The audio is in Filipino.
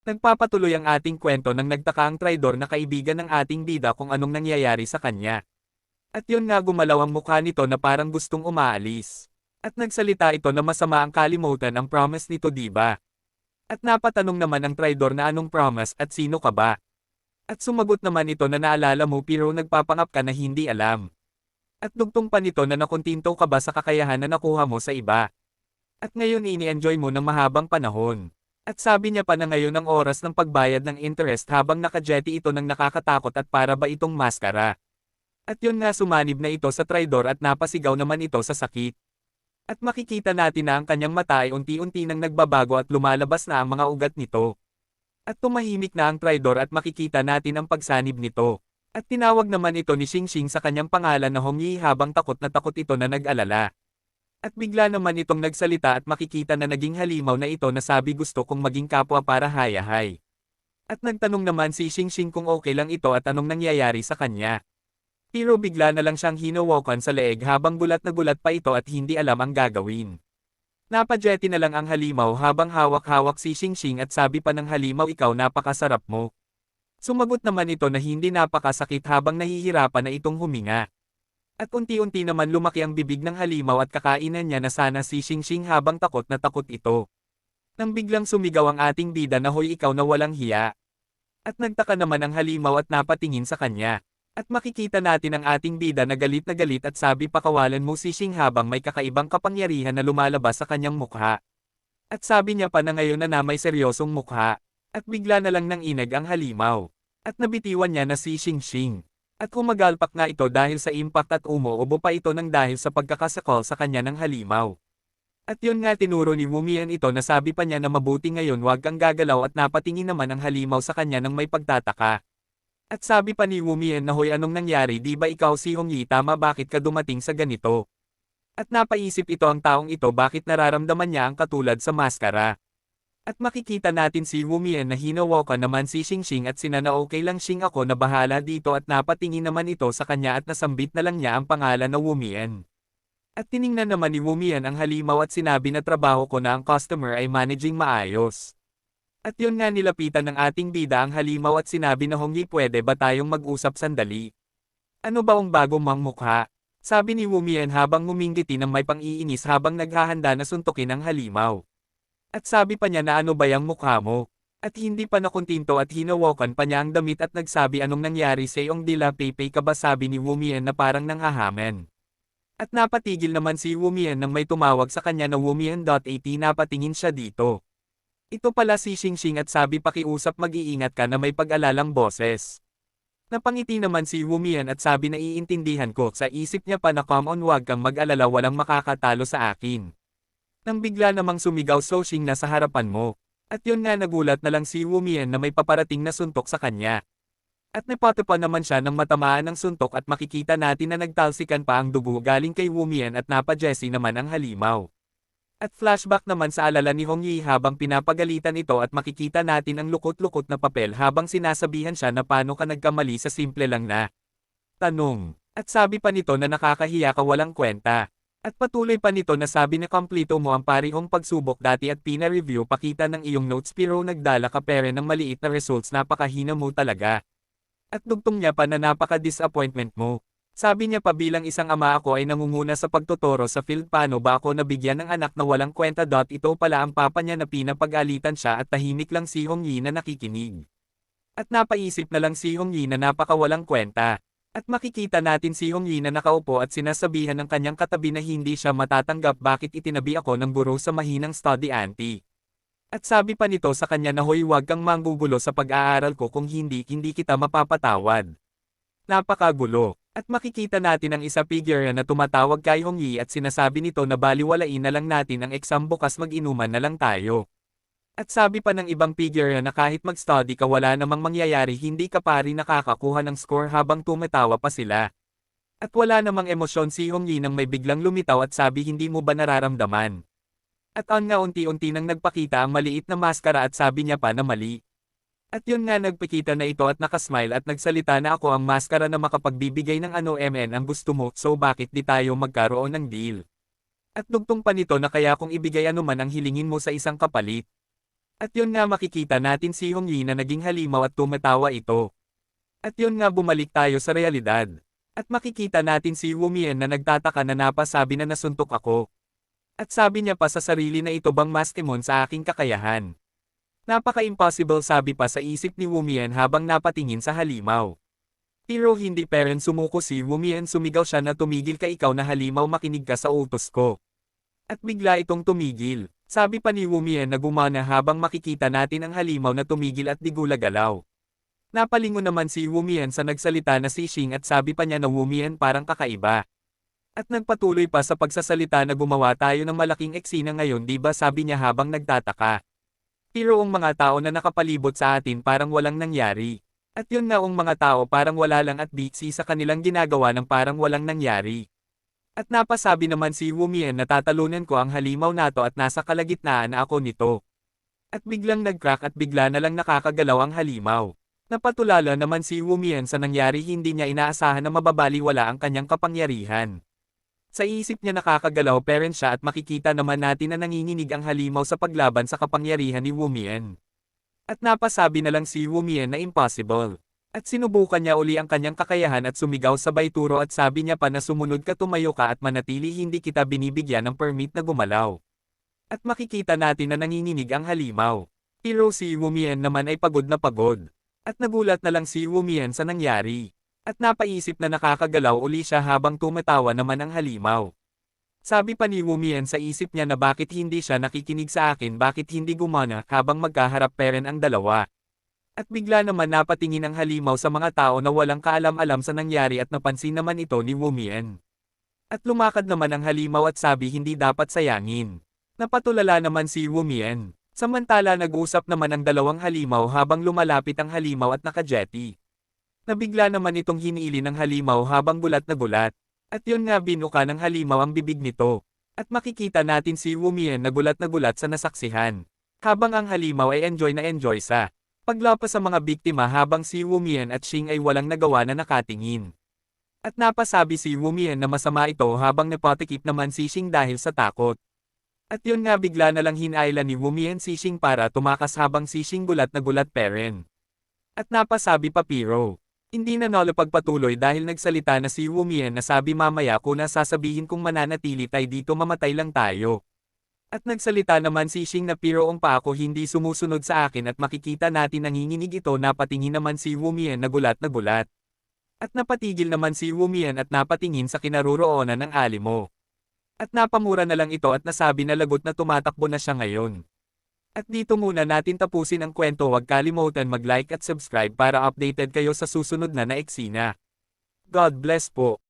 Nagpapatuloy ang ating kwento nang nagtaka ang traidor na kaibigan ng ating bida kung anong nangyayari sa kanya. At yun nga gumalaw ang mukha nito na parang gustong umaalis. At nagsalita ito na masama ang kalimutan ang promise nito, di ba? At napatanong naman ang traidor na anong promise at sino ka ba? At sumagot naman ito na naalala mo pero nagpapangap ka na hindi alam. At dugtong pa nito na nakuntinto ka ba sa kakayahan na nakuha mo sa iba? At ngayon ini-enjoy mo ng mahabang panahon. At sabi niya pa na ngayon ang oras ng pagbayad ng interest habang nakajetty ito ng nakakatakot at para ba itong maskara. At yun nga sumanib na ito sa traidor at napasigaw naman ito sa sakit. At makikita natin na ang kanyang mata ay unti-unti nang nagbabago at lumalabas na ang mga ugat nito. At tumahimik na ang traidor at makikita natin ang pagsanib nito. At tinawag naman ito ni Xingxing sa kanyang pangalan na Hong Yi habang takot na takot ito na nag-alala. At bigla naman itong nagsalita at makikita na naging halimaw na ito na sabi gusto kong maging kapwa para hayahay. At nagtanong naman si Xingxing kung okay lang ito at anong nangyayari sa kanya. Pero bigla na lang siyang hinawakan sa leeg habang gulat na gulat pa ito at hindi alam ang gagawin. Napajetty na lang ang halimaw habang hawak-hawak si Xingxing at sabi pa ng halimaw ikaw napakasarap mo. Sumagot naman ito na hindi napakasakit habang nahihirapan na itong huminga. At unti-unti naman lumaki ang bibig ng halimaw at kakainan niya na sana si Xingxing habang takot na takot ito. Nang biglang sumigaw ang ating bida na hoy ikaw na walang hiya. At nagtaka naman ang halimaw at napatingin sa kanya. At makikita natin ang ating bida na galit at sabi pakawalan mo si Xing habang may kakaibang kapangyarihan na lumalabas sa kanyang mukha. At sabi niya pa na ngayon na may seryosong mukha. At bigla na lang nang inag ang halimaw. At nabitiwan niya na si Xingxing. At humagalpak nga ito dahil sa impact at umuubo pa ito ng dahil sa pagkakasakol sa kanya ng halimaw. At yun nga tinuro ni Wumian ito na sabi pa niya na mabuti ngayon wag kang gagalaw at napatingin naman ang halimaw sa kanya ng may pagtataka. At sabi pa ni Wumian na hoy anong nangyari di ba ikaw si Hong Yi tama bakit ka dumating sa ganito? At napaisip ito ang taong ito bakit nararamdaman niya ang katulad sa maskara. At makikita natin si Wumian na hinawakan naman si Xingxing at sinana okay lang Xing ako na bahala dito at napatingin naman ito sa kanya at nasambit na lang niya ang pangalan na Wumian. At tiningnan naman ni Wumian ang halimaw at sinabi na trabaho ko na ang customer ay managing maayos. At yun nga nilapitan ng ating bida ang halimaw at sinabi na Hong Yi pwede ba tayong mag-usap sandali? Ano ba ang bago mang mukha? Sabi ni Wumian habang ngumingiti ng may pang-iinis habang naghahanda na suntukin ang halimaw. At sabi pa niya na ano ba yung mukha mo? At hindi pa nakuntinto at hinawakan pa niya ang damit at nagsabi anong nangyari sa iyong dila Peipei ka ba sabi ni Wumian na parang nanghahamen. At napatigil naman si Wumian nang may tumawag sa kanya na Wumian.at napatingin siya dito. Ito pala si Xingxing at sabi pakiusap mag-iingat ka na may pag-alalang boses. Napangiti naman si Wumian at sabi na iintindihan ko sa isip niya pa na come on wag kang mag-alala walang makakatalo sa akin. Nang bigla namang sumigaw so Xing na sa harapan mo. At yun nga nagulat na lang si Wumian na may paparating na suntok sa kanya. At napatapan naman siya ng matamaan ng suntok at makikita natin na nagtalsikan pa ang dugo galing kay Wumian at napajesty naman ang halimaw. At flashback naman sa alala ni Hong Yi habang pinapagalitan ito at makikita natin ang lukot-lukot na papel habang sinasabihan siya na paano ka nagkamali sa simple lang na tanong. At sabi pa nito na nakakahiya ka walang kwenta. At patuloy pa nito na sabi na kompleto mo ang parihong pagsubok dati at pina-review pakita ng iyong notes pero nagdala ka pere ng maliit na results napakahina mo talaga. At dugtong niya pa na napaka-disappointment mo. Sabi niya pa bilang isang ama ako ay nangunguna sa pagtuturo sa field paano ba ako nabigyan ng anak na walang kwenta. Ito pala ang papa niya na pinapag-alitan siya at tahimik lang si Hong Yi na nakikinig. At napaisip na lang si Hong Yi na napakawalang kwenta. At makikita natin si Hong Yi na nakaupo at sinasabihan ng kanyang katabi na hindi siya matatanggap bakit itinabi ako ng guro sa mahinang study auntie. At sabi pa nito sa kanya na hoy wag kang manggugulo sa pag-aaral ko kung hindi kita mapapatawad. Napakagulo. At makikita natin ang isa figure na tumatawag kay Hong Yi at sinasabi nito na baliwalain na lang natin ang exam bukas mag-inuman na lang tayo. At sabi pa ng ibang figure na kahit mag-study ka wala namang mangyayari hindi ka pa rin nakakakuha ng score habang tumatawa pa sila. At wala namang emosyon si Hong Yi nang may biglang lumitaw at sabi hindi mo ba nararamdaman? At ang nga unti-unti nang nagpakita ang maliit na maskara at sabi niya pa na mali. At yun nga nagpakita na ito at nakasmile at nagsalita na ako ang maskara na makapagbibigay ng ano MN ang gusto mo so bakit di tayo magkaroon ng deal? At dugtong pa nito na kaya kung ibigay anuman ang hilingin mo sa isang kapalit. At yun nga makikita natin si Hong Yi na naging halimaw at tumatawa ito. At yun nga bumalik tayo sa realidad. At makikita natin si Wu Mian na nagtataka na napasabi na nasuntok ako. At sabi niya pa sa sarili na ito bang mas timon sa aking kakayahan. Napaka-impossible sabi pa sa isip ni Wu Mian habang napatingin sa halimaw. Pero hindi peren sumuko si Wu Mian, sumigaw siya na tumigil ka ikaw na halimaw, makinig ka sa utos ko. At bigla itong tumigil. Sabi pa ni Wu Mian na gumana habang makikita natin ang halimaw na tumigil at di gulagalaw. Napalingon naman si Wu Mian sa nagsalita na si Xing at sabi pa niya na Wu Mian parang kakaiba. At nagpatuloy pa sa pagsasalita na gumawa tayo ng malaking eksena ngayon, di ba, sabi niya habang nagtataka. Pero ang mga tao na nakapalibot sa atin parang walang nangyari. At yun nga, ang mga tao parang wala lang at busy sa kanilang ginagawa ng parang walang nangyari. At napasabi naman si Wu Mian na tatalunan ko ang halimaw nato at nasa kalagitnaan na ako nito. At biglang nag-crack at bigla na lang nakakagalaw ang halimaw. Napatulala naman si Wu Mian sa nangyari, hindi niya inaasahan na mababaliwala ang kanyang kapangyarihan. Sa isip niya nakakagalaw peren siya at makikita naman natin na nanginginig ang halimaw sa paglaban sa kapangyarihan ni Wu Mian. At napasabi na lang si Wu Mian na impossible. At sinubukan niya uli ang kanyang kakayahan at sumigaw sabay turo at sabi niya pa na sumunod ka, tumayo ka at manatili, hindi kita binibigyan ng permit na gumalaw. At makikita natin na nanginginig ang halimaw. Pero si Wu Mian naman ay pagod na pagod. At nagulat na lang si Wu Mian sa nangyari. At napaisip na nakakagalaw uli siya habang tumatawa naman ang halimaw. Sabi pa ni Wu Mian sa isip niya na bakit hindi siya nakikinig sa akin, bakit hindi gumana habang magkaharap peren ang dalawa. At bigla naman napatingin ang halimaw sa mga tao na walang kaalam-alam sa nangyari at napansin naman ito ni Wu Mian. At lumakad naman ang halimaw at sabi hindi dapat sayangin. Napatulala naman si Wu Mian. Samantala nag-usap naman ang dalawang halimaw habang lumalapit ang halimaw at naka-jetty. Nabigla naman itong hiniili ng halimaw habang gulat na gulat. At yun nga, binuka ng halimaw ang bibig nito. At makikita natin si Wu Mian na gulat sa nasaksihan. Habang ang halimaw ay enjoy sa paglapas sa mga biktima habang si Wu Mian at Xing ay walang nagawa na nakatingin. At napasabi si Wu Mian na masama ito habang napatikip naman si Xing dahil sa takot. At yun nga, bigla na lang hinaila ni Wu Mian si Xing para tumakas habang si Xing gulat peren. At napasabi pa pero hindi na pagpatuloy dahil nagsalita na si Wu Mian na sabi mamaya ko na sasabihin kung mananatili tayo dito, mamatay lang tayo. At nagsalita naman si Xing na pero ang pa ako hindi sumusunod sa akin at makikita natin nanginginig ito. Napatingin naman si Wu Mian na gulat. At napatigil naman si Wu Mian at napatingin sa kinaroroonan ng alimo. At napamura na lang ito at nasabi na lagot na tumatakbo na siya ngayon. At dito muna natin tapusin ang kwento. Huwag kalimutan mag-like at subscribe para updated kayo sa susunod na eksena. God bless po.